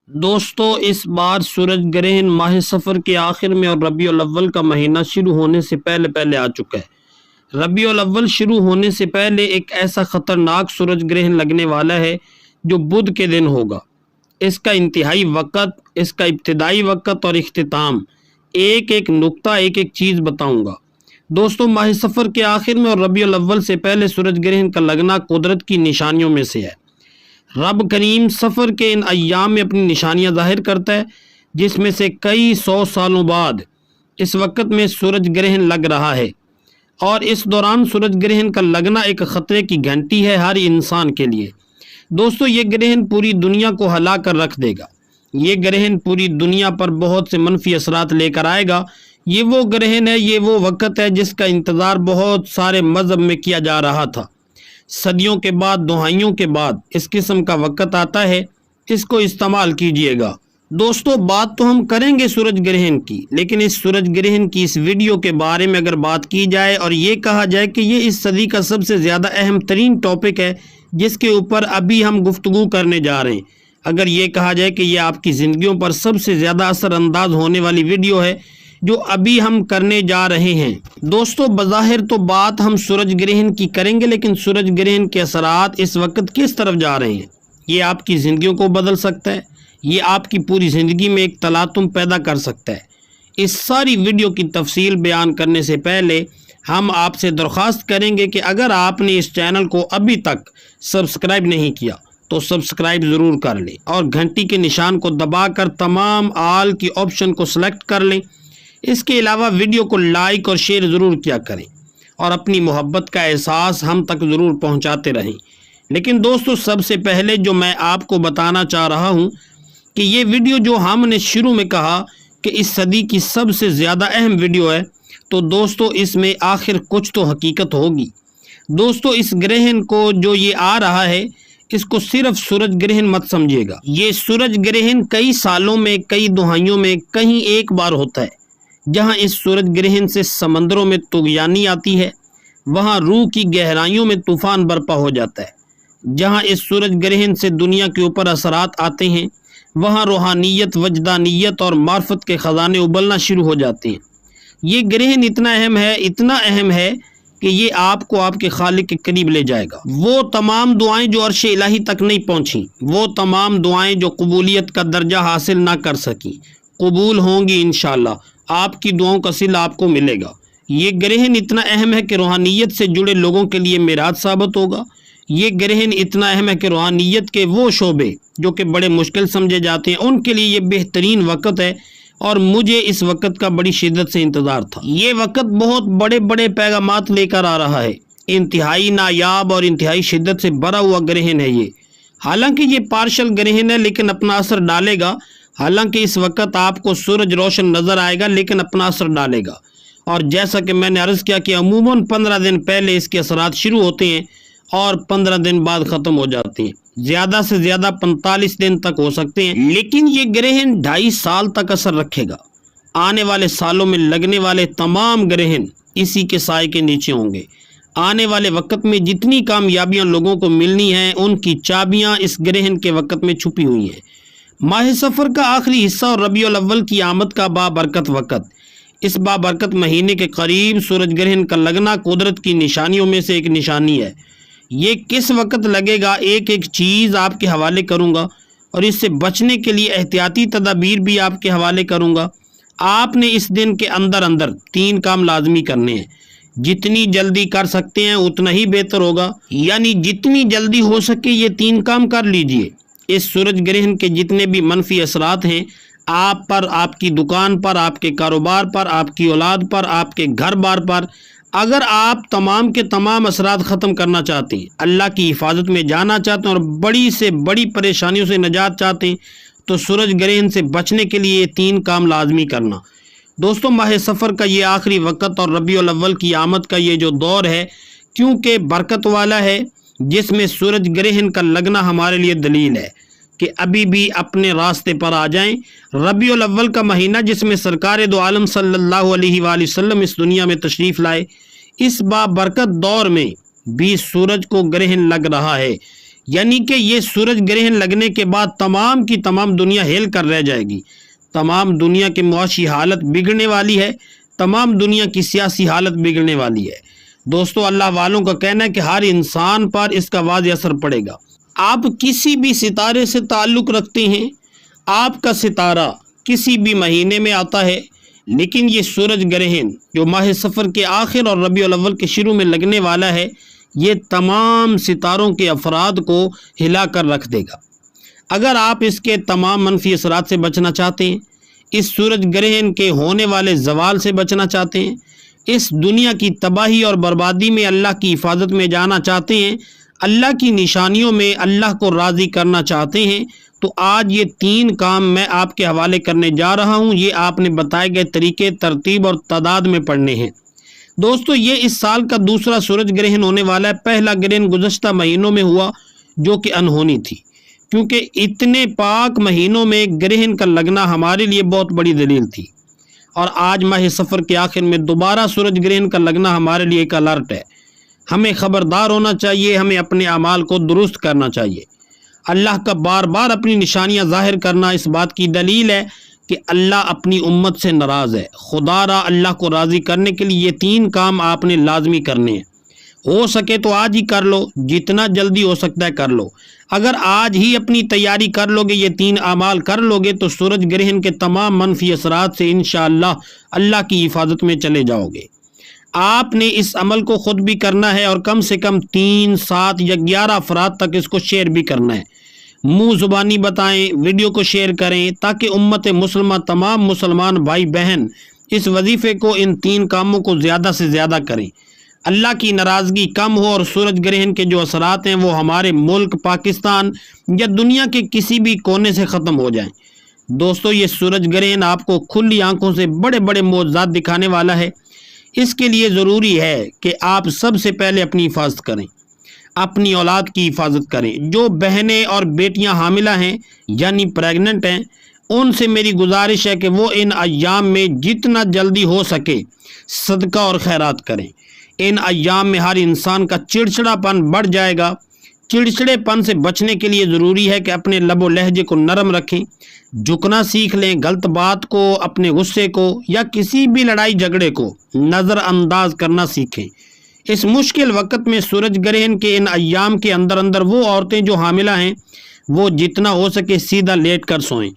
دوستو اس بار سورج گرہن ماہ سفر کے آخر میں اور ربیع الاول کا مہینہ شروع ہونے سے پہلے آ چکا ہے۔ ربیع الاول شروع ہونے سے پہلے ایک ایسا خطرناک سورج گرہن لگنے والا ہے جو بدھ کے دن ہوگا۔ اس کا انتہائی وقت، اس کا ابتدائی وقت اور اختتام، ایک نقطہ ایک چیز بتاؤں گا۔ دوستو ماہ سفر کے آخر میں اور ربیع الاول سے پہلے سورج گرہن کا لگنا قدرت کی نشانیوں میں سے ہے۔ رب کریم سفر کے ان ایام میں اپنی نشانیاں ظاہر کرتا ہے، جس میں سے کئی 100 سالوں بعد اس وقت میں سورج گرہن لگ رہا ہے، اور اس دوران سورج گرہن کا لگنا ایک خطرے کی گھنٹی ہے ہر انسان کے لیے۔ دوستو یہ گرہن پوری دنیا کو ہلا کر رکھ دے گا۔ یہ گرہن پوری دنیا پر بہت سے منفی اثرات لے کر آئے گا۔ یہ وہ گرہن ہے، یہ وہ وقت ہے جس کا انتظار بہت سارے مذہب میں کیا جا رہا تھا۔ صدیوں کے بعد، دہائیوں کے بعد اس قسم کا وقت آتا ہے، اس کو استعمال کیجئے گا۔ دوستو بات تو ہم کریں گے سورج گرہن کی، لیکن اس سورج گرہن کی اس ویڈیو کے بارے میں اگر بات کی جائے اور یہ کہا جائے کہ یہ اس صدی کا سب سے زیادہ اہم ترین ٹاپک ہے جس کے اوپر ابھی ہم گفتگو کرنے جا رہے ہیں، اگر یہ کہا جائے کہ یہ آپ کی زندگیوں پر سب سے زیادہ اثر انداز ہونے والی ویڈیو ہے جو ابھی ہم کرنے جا رہے ہیں۔ دوستو بظاہر تو بات ہم سورج گرہن کی کریں گے، لیکن سورج گرہن کے اثرات اس وقت کس طرف جا رہے ہیں؟ یہ آپ کی زندگیوں کو بدل سکتا ہے، یہ آپ کی پوری زندگی میں ایک تلاطم پیدا کر سکتا ہے۔ اس ساری ویڈیو کی تفصیل بیان کرنے سے پہلے ہم آپ سے درخواست کریں گے کہ اگر آپ نے اس چینل کو ابھی تک سبسکرائب نہیں کیا تو سبسکرائب ضرور کر لیں، اور گھنٹی کے نشان کو دبا کر تمام آل کی آپشن کو سلیکٹ کر لیں۔ اس کے علاوہ ویڈیو کو لائک اور شیئر ضرور کیا کریں، اور اپنی محبت کا احساس ہم تک ضرور پہنچاتے رہیں۔ لیکن دوستو سب سے پہلے جو میں آپ کو بتانا چاہ رہا ہوں کہ یہ ویڈیو جو ہم نے شروع میں کہا کہ اس صدی کی سب سے زیادہ اہم ویڈیو ہے، تو دوستو اس میں آخر کچھ تو حقیقت ہوگی۔ دوستو اس گرہن کو جو یہ آ رہا ہے، اس کو صرف سورج گرہن مت سمجھیے گا۔ یہ سورج گرہن کئی سالوں میں، کئی دہائیوں میں کہیں ایک بار ہوتا ہے۔ جہاں اس سورج گرہن سے سمندروں میں طغیانی آتی ہے، وہاں روح کی گہرائیوں میں طوفان برپا ہو جاتا ہے۔ جہاں اس سورج گرہن سے دنیا کے اوپر اثرات آتے ہیں، وہاں روحانیت، وجدانیت اور معرفت کے خزانے ابلنا شروع ہو جاتے ہیں۔ یہ گرہن اتنا اہم ہے کہ یہ آپ کو آپ کے خالق کے قریب لے جائے گا۔ وہ تمام دعائیں جو عرش الہی تک نہیں پہنچیں، وہ تمام دعائیں جو قبولیت کا درجہ حاصل نہ کر سکیں، قبول ہوں گی انشاءاللہ۔ آپ کی دعاؤں کا صلہ آپ کو ملے گا۔ یہ گرہن اتنا اہم ہے کہ روحانیت سے جڑے لوگوں کے لیے میراث ثابت ہوگا۔ یہ گرہن اتنا اہم ہے کہ روحانیت کے وہ شعبے جو کہ بڑے مشکل سمجھے جاتے ہیں، ان کے لیے یہ بہترین وقت ہے، اور مجھے اس وقت کا بڑی شدت سے انتظار تھا۔ یہ وقت بہت بڑے پیغامات لے کر آ رہا ہے۔ انتہائی نایاب اور انتہائی شدت سے بھرا ہوا گرہن ہے یہ۔ حالانکہ یہ پارشل گرہن ہے، لیکن اپنا اثر ڈالے گا۔ حالانکہ اس وقت آپ کو سورج روشن نظر آئے گا، لیکن اپنا اثر ڈالے گا۔ اور جیسا کہ میں نے عرض کیا کہ عموماً 15 دن پہلے اس کے اثرات شروع ہوتے ہیں اور 15 دن بعد ختم ہو جاتے ہیں۔ زیادہ سے زیادہ 45 دن تک ہو سکتے ہیں، لیکن یہ گرہن 2.5 سال تک اثر رکھے گا۔ آنے والے سالوں میں لگنے والے تمام گرہن اسی کے سائے کے نیچے ہوں گے۔ آنے والے وقت میں جتنی کامیابیاں لوگوں کو ملنی ہیں، ان کی چابیاں اس گرہن کے وقت میں چھپی ہوئی ہیں۔ ماہ سفر کا آخری حصہ اور ربیع الاول کی آمد کا بابرکت وقت، اس بابرکت مہینے کے قریب سورج گرہن کا لگنا قدرت کی نشانیوں میں سے ایک نشانی ہے۔ یہ کس وقت لگے گا، ایک چیز آپ کے حوالے کروں گا، اور اس سے بچنے کے لیے احتیاطی تدابیر بھی آپ کے حوالے کروں گا۔ آپ نے اس دن کے اندر 3 کام لازمی کرنے ہیں۔ جتنی جلدی کر سکتے ہیں اتنا ہی بہتر ہوگا، یعنی جتنی جلدی ہو سکے یہ 3 کام کر لیجئے۔ اس سورج گرہن کے جتنے بھی منفی اثرات ہیں آپ پر، آپ کی دکان پر، آپ کے کاروبار پر، آپ کی اولاد پر، آپ کے گھر بار پر، اگر آپ تمام کے تمام اثرات ختم کرنا چاہتے ہیں، اللہ کی حفاظت میں جانا چاہتے ہیں، اور بڑی سے بڑی پریشانیوں سے نجات چاہتے ہیں، تو سورج گرہن سے بچنے کے لیے یہ 3 کام لازمی کرنا۔ دوستو ماہ سفر کا یہ آخری وقت اور ربیع الاول کی آمد کا یہ جو دور ہے، کیونکہ برکت والا ہے، جس میں سورج گرہن کا لگنا ہمارے لیے دلیل ہے کہ ابھی بھی اپنے راستے پر آ جائیں۔ ربیع الاول کا مہینہ جس میں سرکار دو عالم صلی اللہ علیہ وآلہ وسلم اس دنیا میں تشریف لائے، اس بابرکت دور میں بھی سورج کو گرہن لگ رہا ہے۔ یعنی کہ یہ سورج گرہن لگنے کے بعد تمام کی تمام دنیا ہل کر رہ جائے گی، تمام دنیا کی معاشی حالت بگڑنے والی ہے، تمام دنیا کی سیاسی حالت بگڑنے والی ہے۔ دوستو، اللہ والوں کا کہنا ہے کہ ہر انسان پر اس کا واضح اثر پڑے گا۔ آپ کسی بھی ستارے سے تعلق رکھتے ہیں، آپ کا ستارہ کسی بھی مہینے میں آتا ہے، لیکن یہ سورج گرہن جو ماہ صفر کے آخر اور ربیع الاول کے شروع میں لگنے والا ہے، یہ تمام ستاروں کے افراد کو ہلا کر رکھ دے گا۔ اگر آپ اس کے تمام منفی اثرات سے بچنا چاہتے ہیں، اس سورج گرہن کے ہونے والے زوال سے بچنا چاہتے ہیں، اس دنیا کی تباہی اور بربادی میں اللہ کی حفاظت میں جانا چاہتے ہیں، اللہ کی نشانیوں میں اللہ کو راضی کرنا چاہتے ہیں، تو آج یہ 3 کام میں آپ کے حوالے کرنے جا رہا ہوں۔ یہ آپ نے بتائے گئے طریقے، ترتیب اور تعداد میں پڑھنے ہیں۔ دوستو، یہ اس سال کا دوسرا سورج گرہن ہونے والا ہے۔ پہلا گرہن گزشتہ مہینوں میں ہوا جو کہ انہونی تھی، کیونکہ اتنے پاک مہینوں میں گرہن کا لگنا ہمارے لیے بہت بڑی دلیل تھی، اور آج ماہ صفر کے آخر میں دوبارہ سورج گرہن کا لگنا ہمارے لیے ایک الرٹ ہے۔ ہمیں خبردار ہونا چاہیے، ہمیں اپنے اعمال کو درست کرنا چاہیے۔ اللہ کا بار بار اپنی نشانیاں ظاہر کرنا اس بات کی دلیل ہے کہ اللہ اپنی امت سے ناراض ہے۔ خدا را اللہ کو راضی کرنے کے لیے یہ 3 کام آپ نے لازمی کرنے ہیں۔ ہو سکے تو آج ہی کر لو، جتنا جلدی ہو سکتا ہے کر لو۔ اگر آج ہی اپنی تیاری کر لو گے، یہ 3 اعمال کر لو گے، تو سورج گرہن کے تمام منفی اثرات سے انشاءاللہ اللہ کی حفاظت میں چلے جاؤ گے۔ آپ نے اس عمل کو خود بھی کرنا ہے، اور کم سے کم 3، 7 یا 11 افراد تک اس کو شیئر بھی کرنا ہے۔ منہ زبانی بتائیں، ویڈیو کو شیئر کریں، تاکہ امت مسلمہ، تمام مسلمان بھائی بہن اس وظیفے کو، ان 3 کاموں کو زیادہ سے زیادہ کریں۔ اللہ کی ناراضگی کم ہو، اور سورج گرہن کے جو اثرات ہیں وہ ہمارے ملک پاکستان یا دنیا کے کسی بھی کونے سے ختم ہو جائیں۔ دوستو، یہ سورج گرہن آپ کو کھلی آنکھوں سے بڑے بڑے معجزات دکھانے والا ہے۔ اس کے لیے ضروری ہے کہ آپ سب سے پہلے اپنی حفاظت کریں، اپنی اولاد کی حفاظت کریں۔ جو بہنیں اور بیٹیاں حاملہ ہیں یعنی پریگننٹ ہیں، ان سے میری گزارش ہے کہ وہ ان ایام میں جتنا جلدی ہو سکے صدقہ اور خیرات کریں۔ ان ایام میں ہر انسان کا چڑچڑا پن بڑھ جائے گا۔ چڑچڑے پن سے بچنے کے لیے ضروری ہے کہ اپنے لب و لہجے کو نرم رکھیں، جھکنا سیکھ لیں، غلط بات کو، اپنے غصے کو یا کسی بھی لڑائی جھگڑے کو نظر انداز کرنا سیکھیں۔ اس مشکل وقت میں سورج گرہن کے ان ایام کے اندر وہ عورتیں جو حاملہ ہیں، وہ جتنا ہو سکے سیدھا لیٹ کر سوئیں۔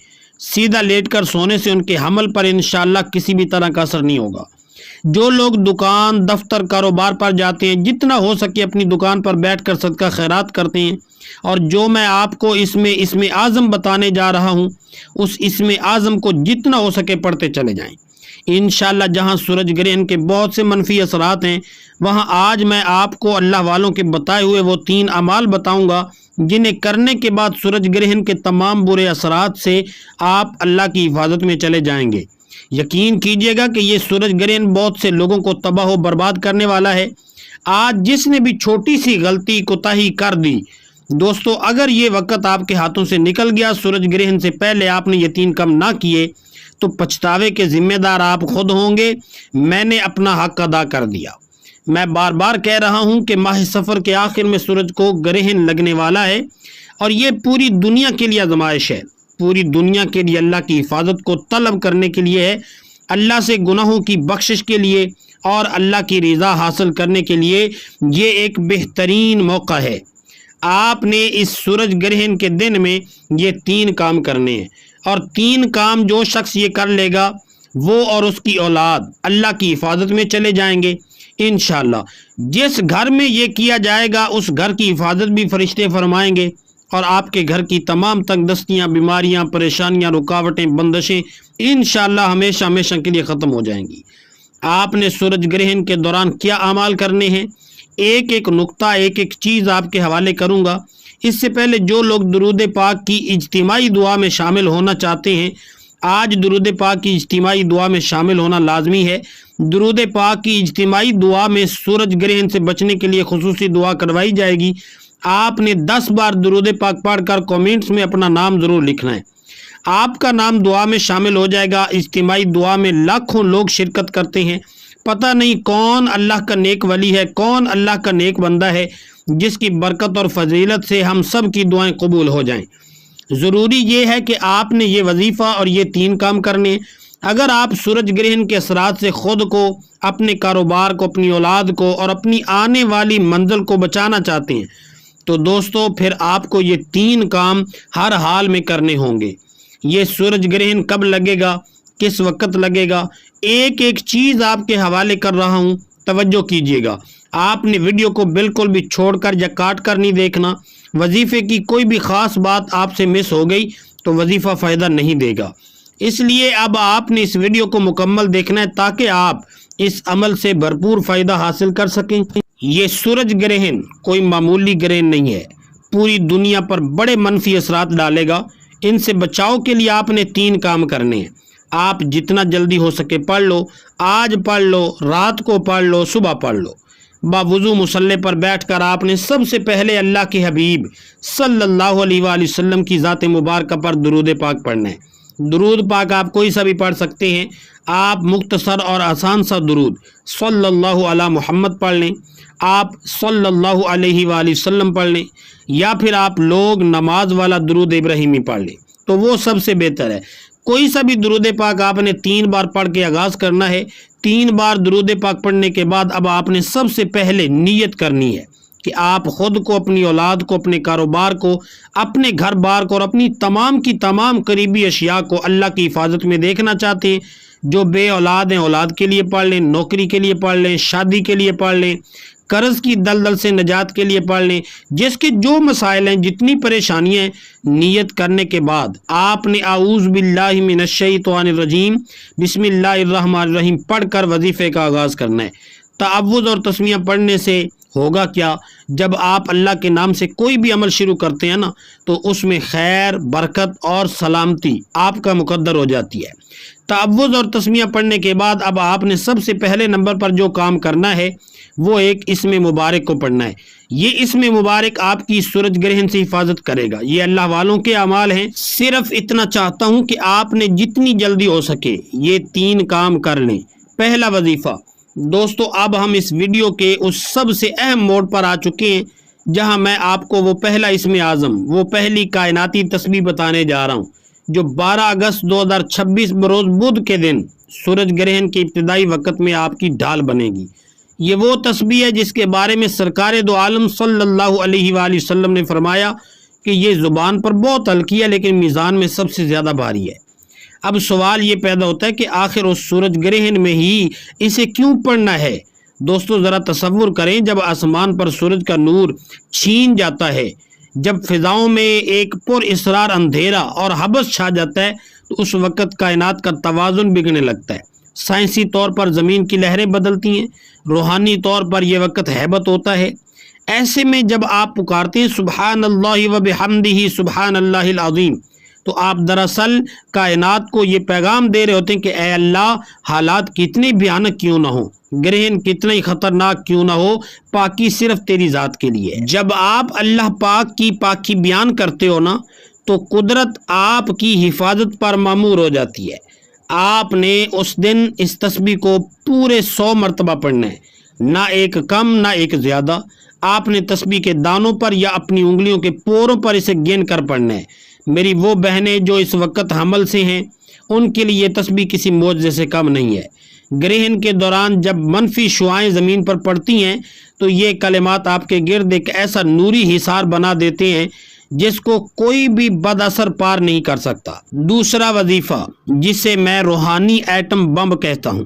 سیدھا لیٹ کر سونے سے ان کے حمل پر انشاءاللہ کسی بھی طرح کا اثر نہیں ہوگا۔ جو لوگ دکان، دفتر، کاروبار پر جاتے ہیں، جتنا ہو سکے اپنی دکان پر بیٹھ کر صدقہ خیرات کرتے ہیں، اور جو میں آپ کو اسم اعظم بتانے جا رہا ہوں، اس اسم اعظم کو جتنا ہو سکے پڑھتے چلے جائیں۔ انشاءاللہ جہاں سورج گرہن کے بہت سے منفی اثرات ہیں، وہاں آج میں آپ کو اللہ والوں کے بتائے ہوئے وہ 3 اعمال بتاؤں گا، جنہیں کرنے کے بعد سورج گرہن کے تمام برے اثرات سے آپ اللہ کی حفاظت میں چلے جائیں گے۔ یقین کیجئے گا کہ یہ سورج گرہن بہت سے لوگوں کو تباہ و برباد کرنے والا ہے۔ آج جس نے بھی چھوٹی سی غلطی، کوتاہی کر دی، دوستو، اگر یہ وقت آپ کے ہاتھوں سے نکل گیا، سورج گرہن سے پہلے آپ نے یہ 3 کام نہ کیے، تو پچھتاوے کے ذمہ دار آپ خود ہوں گے۔ میں نے اپنا حق ادا کر دیا۔ میں بار بار کہہ رہا ہوں کہ ماہ صفر کے آخر میں سورج کو گرہن لگنے والا ہے، اور یہ پوری دنیا کے لیے آزمائش ہے، پوری دنیا کے لیے اللہ کی حفاظت کو طلب کرنے کے لیے ہے، اللہ سے گناہوں کی بخشش کے لیے اور اللہ کی رضا حاصل کرنے کے لیے یہ ایک بہترین موقع ہے۔ آپ نے اس سورج گرہن کے دن میں یہ 3 کام کرنے ہیں، اور 3 کام جو شخص یہ کر لے گا، وہ اور اس کی اولاد اللہ کی حفاظت میں چلے جائیں گے انشاءاللہ۔ جس گھر میں یہ کیا جائے گا، اس گھر کی حفاظت بھی فرشتے فرمائیں گے، اور آپ کے گھر کی تمام تنگ دستیاں، بیماریاں، پریشانیاں، رکاوٹیں، بندشیں انشاءاللہ ہمیشہ ہمیشہ کے لیے ختم ہو جائیں گی۔ آپ نے سورج گرہن کے دوران کیا اعمال کرنے ہیں، ایک ایک نقطہ، ایک ایک چیز آپ کے حوالے کروں گا۔ اس سے پہلے جو لوگ درود پاک کی اجتماعی دعا میں شامل ہونا چاہتے ہیں، آج درود پاک کی اجتماعی دعا میں شامل ہونا لازمی ہے۔ درود پاک کی اجتماعی دعا میں سورج گرہن سے بچنے کے لیے خصوصی دعا کروائی جائے گی۔ آپ نے 10 بار درود پاک پڑھ کر کومنٹس میں اپنا نام ضرور لکھنا ہے۔ آپ کا نام دعا میں شامل ہو جائے گا۔ اجتماعی دعا میں لاکھوں لوگ شرکت کرتے ہیں، پتہ نہیں کون اللہ کا نیک ولی ہے، کون اللہ کا نیک بندہ ہے جس کی برکت اور فضیلت سے ہم سب کی دعائیں قبول ہو جائیں۔ ضروری یہ ہے کہ آپ نے یہ وظیفہ اور یہ 3 کام کرنے۔ اگر آپ سورج گرہن کے اثرات سے خود کو، اپنے کاروبار کو، اپنی اولاد کو اور اپنی آنے والی منزل کو بچانا چاہتے ہیں تو دوستو پھر آپ کو یہ 3 کام ہر حال میں کرنے ہوں گے۔ یہ سورج گرہن کب لگے گا، کس وقت لگے گا، ایک ایک چیز آپ کے حوالے کر رہا ہوں، توجہ کیجیے گا۔ آپ نے ویڈیو کو بالکل بھی چھوڑ کر یا کاٹ کر نہیں دیکھنا۔ وظیفے کی کوئی بھی خاص بات آپ سے مس ہو گئی تو وظیفہ فائدہ نہیں دے گا، اس لیے اب آپ نے اس ویڈیو کو مکمل دیکھنا ہے تاکہ آپ اس عمل سے بھرپور فائدہ حاصل کر سکیں۔ یہ سورج گرہن کوئی معمولی گرہن نہیں ہے، پوری دنیا پر بڑے منفی اثرات ڈالے گا۔ ان سے بچاؤ کے لیے آپ نے 3 کام کرنے ہیں۔ آپ جتنا جلدی ہو سکے پڑھ لو، آج پڑھ لو، رات کو پڑھ لو، صبح پڑھ لو۔ باوضو مصلی پر بیٹھ کر آپ نے سب سے پہلے اللہ کے حبیب صلی اللہ علیہ وآلہ وسلم کی ذات مبارکہ پر درود پاک پڑھنا ہے۔ درود پاک آپ کوئی سا بھی پڑھ سکتے ہیں۔ آپ مختصر اور آسان سا درود صلی اللہ علی محمد پڑھ لیں، آپ صلی اللہ علیہ وآلہ وسلم پڑھ لیں، یا پھر آپ لوگ نماز والا درود ابراہیمی پڑھ لیں تو وہ سب سے بہتر ہے۔ کوئی سا بھی درود پاک آپ نے 3 بار پڑھ کے آغاز کرنا ہے۔ 3 بار درود پاک پڑھنے کے بعد اب آپ نے سب سے پہلے نیت کرنی ہے کہ آپ خود کو، اپنی اولاد کو، اپنے کاروبار کو، اپنے گھر بار کو اور اپنی تمام کی تمام قریبی اشیاء کو اللہ کی حفاظت میں دیکھنا چاہتے ہیں۔ جو بے اولاد ہیں اولاد کے لیے پڑھ لیں، نوکری کے لیے پڑھ لیں، شادی کے لیے پڑھ لیں، قرض کی دلدل سے نجات کے لیے پڑھ لیں، جس کے جو مسائل ہیں، جتنی پریشانیاں ہیں، نیت کرنے کے بعد آپ نے اعوذ باللہ من الشیطان الرجیم بسم اللہ الرحمن الرحیم پڑھ کر وظیفے کا آغاز کرنا ہے۔ تعوذ اور تسمیہ پڑھنے سے ہوگا کیا، جب آپ اللہ کے نام سے کوئی بھی عمل شروع کرتے ہیں نا تو اس میں خیر، برکت اور سلامتی آپ کا مقدر ہو جاتی ہے۔ تعوذ اور تسمیہ پڑھنے کے بعد اب آپ نے سب سے پہلے نمبر پر جو کام کرنا ہے وہ ایک اسم مبارک کو پڑھنا ہے۔ یہ اسم مبارک آپ کی سورج گرہن سے حفاظت کرے گا۔ یہ اللہ والوں کے اعمال ہیں۔ صرف اتنا چاہتا ہوں کہ آپ نے جتنی جلدی ہو سکے یہ 3 کام کر لیں۔ پہلا وظیفہ دوستو، اب ہم اس ویڈیو کے اس سب سے اہم موڑ پر آ چکے ہیں جہاں میں آپ کو وہ پہلا اسم اعظم، وہ پہلی کائناتی تسبیح بتانے جا رہا ہوں جو 12 اگست 2026 بروز بدھ کے دن سورج گرہن کے ابتدائی وقت میں آپ کی ڈھال بنے گی۔ یہ وہ تسبیح ہے جس کے بارے میں سرکار دو عالم صلی اللہ علیہ وآلہ وسلم نے فرمایا کہ یہ زبان پر بہت ہلکی ہے لیکن میزان میں سب سے زیادہ بھاری ہے۔ اب سوال یہ پیدا ہوتا ہے کہ آخر اس سورج گرہن میں ہی اسے کیوں پڑھنا ہے؟ دوستو ذرا تصور کریں، جب آسمان پر سورج کا نور چھین جاتا ہے، جب فضاؤں میں ایک پر اسرار اندھیرا اور حبس چھا جاتا ہے تو اس وقت کائنات کا توازن بگڑنے لگتا ہے۔ سائنسی طور پر زمین کی لہریں بدلتی ہیں، روحانی طور پر یہ وقت ہیبت ہوتا ہے۔ ایسے میں جب آپ پکارتے ہیں سبحان اللہ و بحمدہ سبحان اللہ العظیم تو آپ دراصل کائنات کو یہ پیغام دے رہے ہوتے ہیں کہ اے اللہ، حالات کتنے بھیانک کیوں نہ ہو، گرہن کتنا ہی خطرناک کیوں نہ ہو، پاکی صرف تیری ذات کے لیے ہے۔ جب آپ اللہ پاک کی پاکی بیان کرتے ہو نا تو قدرت آپ کی حفاظت پر مامور ہو جاتی ہے۔ آپ نے اس دن اس تسبیح کو پورے 100 مرتبہ پڑھنا ہے، نہ ایک کم نہ ایک زیادہ۔ آپ نے تسبیح کے دانوں پر یا اپنی انگلیوں کے پوروں پر اسے گن کر پڑھنا ہے۔ میری وہ بہنیں جو اس وقت حمل سے ہیں ان کے لیے یہ تسبیح کسی معجزے سے کم نہیں ہے۔ گرہن کے دوران جب منفی شعائیں زمین پر پڑتی ہیں تو یہ کلمات آپ کے گرد ایک ایسا نوری حصار بنا دیتے ہیں جس کو کوئی بھی بد اثر پار نہیں کر سکتا۔ دوسرا وظیفہ جسے میں روحانی ایٹم بم کہتا ہوں،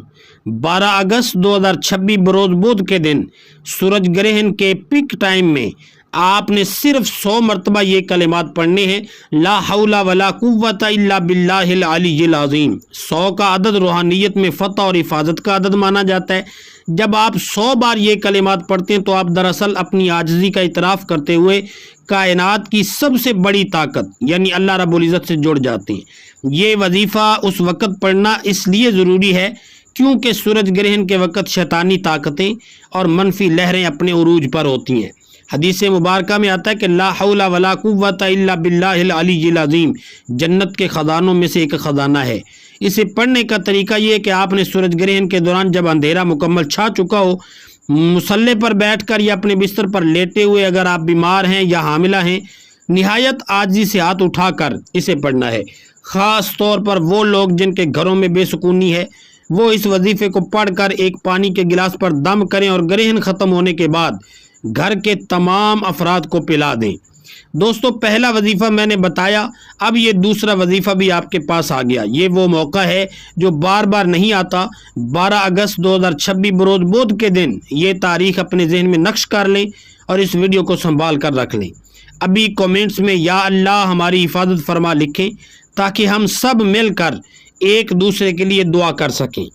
12 اگست 2026 بروز بدھ کے دن سورج گرہن کے پک ٹائم میں آپ نے صرف 100 مرتبہ یہ کلمات پڑھنے ہیں، لا حول ولا قوت الا باللہ العلی العظیم۔ 100 کا عدد روحانیت میں فتح اور حفاظت کا عدد مانا جاتا ہے۔ جب آپ 100 بار یہ کلمات پڑھتے ہیں تو آپ دراصل اپنی عاجزی کا اعتراف کرتے ہوئے کائنات کی سب سے بڑی طاقت یعنی اللہ رب العزت سے جڑ جاتے ہیں۔ یہ وظیفہ اس وقت پڑھنا اس لیے ضروری ہے کیونکہ سورج گرہن کے وقت شیطانی طاقتیں اور منفی لہریں اپنے عروج پر ہوتی ہیں۔ حدیث مبارکہ میں آتا ہے کہ لا حول ولا قوت الا باللہ العلی العظیم جنت کے خزانوں میں سے ایک خزانہ ہے۔ اسے پڑھنے کا طریقہ یہ ہے کہ آپ نے سورج گرہن کے دوران جب اندھیرا مکمل چھا چکا ہو، مصلے پر بیٹھ کر یا اپنے بستر پر لیٹے ہوئے، اگر آپ بیمار ہیں یا حاملہ ہیں، نہایت عاجزی سے ہاتھ اٹھا کر اسے پڑھنا ہے۔ خاص طور پر وہ لوگ جن کے گھروں میں بے سکونی ہے، وہ اس وظیفے کو پڑھ کر ایک پانی کے گلاس پر دم کریں اور گرہن ختم ہونے کے بعد گھر کے تمام افراد کو پلا دیں۔ دوستو، پہلا وظیفہ میں نے بتایا، اب یہ دوسرا وظیفہ بھی آپ کے پاس آ گیا۔ یہ وہ موقع ہے جو بار بار نہیں آتا۔ 12 اگست 2026 بروز بدھ کے دن یہ تاریخ اپنے ذہن میں نقش کر لیں اور اس ویڈیو کو سنبھال کر رکھ لیں۔ ابھی کومنٹس میں یا اللہ ہماری حفاظت فرما لکھیں تاکہ ہم سب مل کر ایک دوسرے کے لیے دعا کر سکیں۔